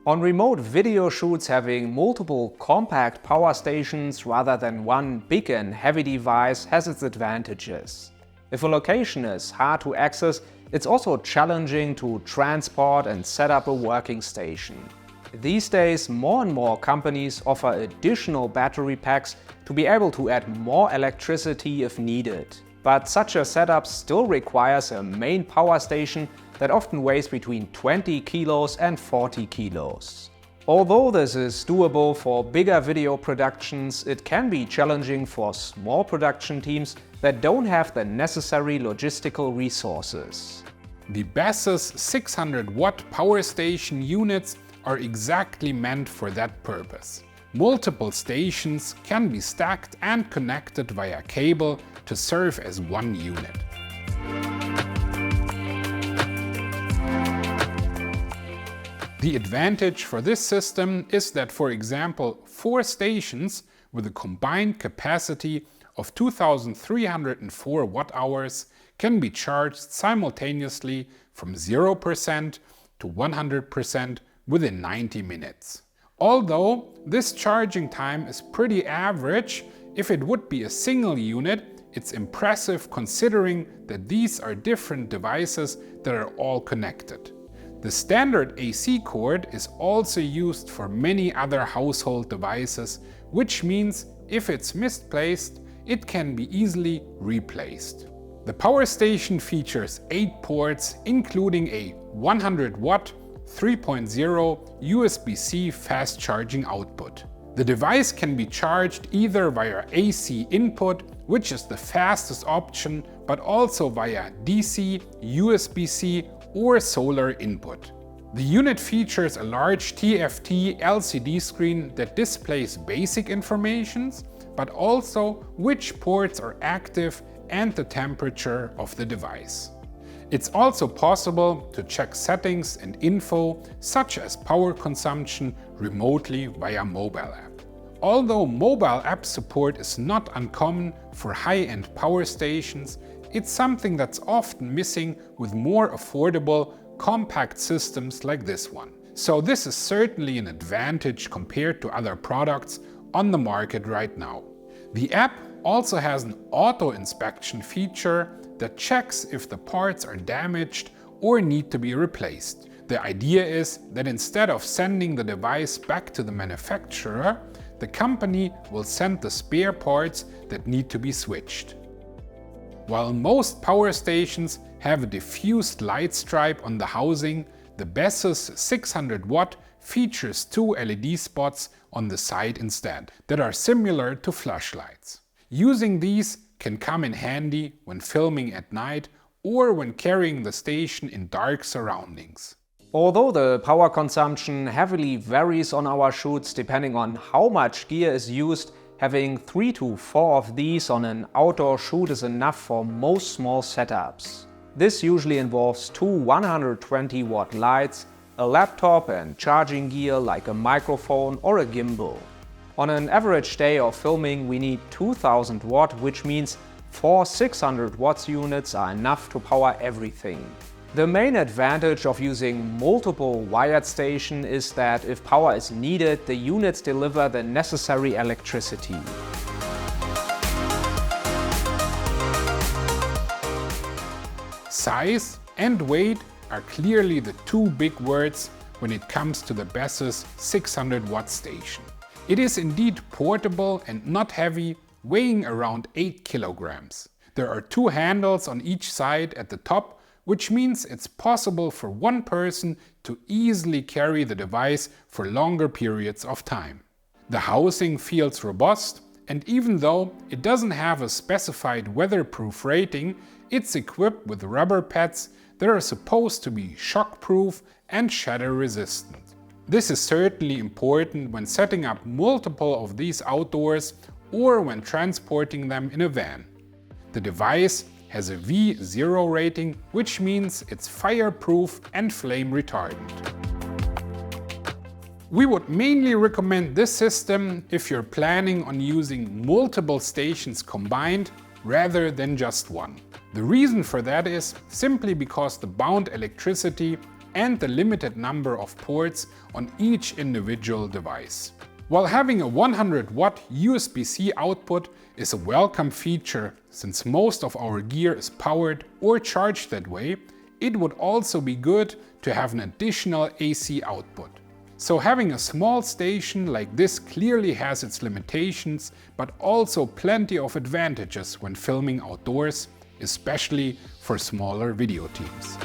On remote video shoots, having multiple compact power stations rather than one big and heavy device has its advantages. If a location is hard to access, it's also challenging to transport and set up a working station. These days, more and more companies offer additional battery packs to be able to add more electricity if needed. But such a setup still requires a main power station that often weighs between 20 kilos and 40 kilos. Although this is doable for bigger video productions, it can be challenging for small production teams that don't have the necessary logistical resources. The Baseus 600-watt power station units are exactly meant for that purpose. Multiple stations can be stacked and connected via cable to serve as one unit. The advantage for this system is that, for example, 4 stations with a combined capacity of 2,304 watt-hours can be charged simultaneously from 0% to 100% within 90 minutes. Although this charging time is pretty average, if it would be a single unit, it's impressive considering that these are different devices that are all connected. The standard AC cord is also used for many other household devices, which means if it's misplaced, it can be easily replaced. The power station features 8 ports, including a 100-watt 3.0 USB-C fast charging output. The device can be charged either via AC input, which is the fastest option, but also via DC, USB-C or solar input. The unit features a large TFT LCD screen that displays basic information, but also which ports are active and the temperature of the device. It's also possible to check settings and info, such as power consumption, remotely via mobile app. Although mobile app support is not uncommon for high-end power stations, it's something that's often missing with more affordable, compact systems like this one. So this is certainly an advantage compared to other products on the market right now. The app also has an auto inspection feature that checks if the parts are damaged or need to be replaced. The idea is that instead of sending the device back to the manufacturer, the company will send the spare parts that need to be switched. While most power stations have a diffused light stripe on the housing, the Baseus 600-watt features 2 LED spots on the side instead, that are similar to flashlights. Using these can come in handy when filming at night or when carrying the station in dark surroundings. Although the power consumption heavily varies on our shoots depending on how much gear is used, having 3 to 4 of these on an outdoor shoot is enough for most small setups. This usually involves 2 120-watt lights, a laptop and charging gear like a microphone or a gimbal. On an average day of filming, we need 2000 watt, which means 4 600 watts units are enough to power everything. The main advantage of using multiple wired stations is that if power is needed, the units deliver the necessary electricity. Size and weight are clearly the 2 big words when it comes to the Baseus 600-watt station. It is indeed portable and not heavy, weighing around 8 kilograms. There are 2 handles on each side at the top, which means it's possible for one person to easily carry the device for longer periods of time. The housing feels robust, and even though it doesn't have a specified weatherproof rating, it's equipped with rubber pads that are supposed to be shockproof and shatter resistant. This is certainly important when setting up multiple of these outdoors or when transporting them in a van. The device has a V0 rating, which means it's fireproof and flame retardant. We would mainly recommend this system if you're planning on using multiple stations combined rather than just one. The reason for that is simply because the bound electricity and the limited number of ports on each individual device. While having a 100 watt USB-C output is a welcome feature since most of our gear is powered or charged that way, it would also be good to have an additional AC output. So having a small station like this clearly has its limitations, but also plenty of advantages when filming outdoors, especially for smaller video teams.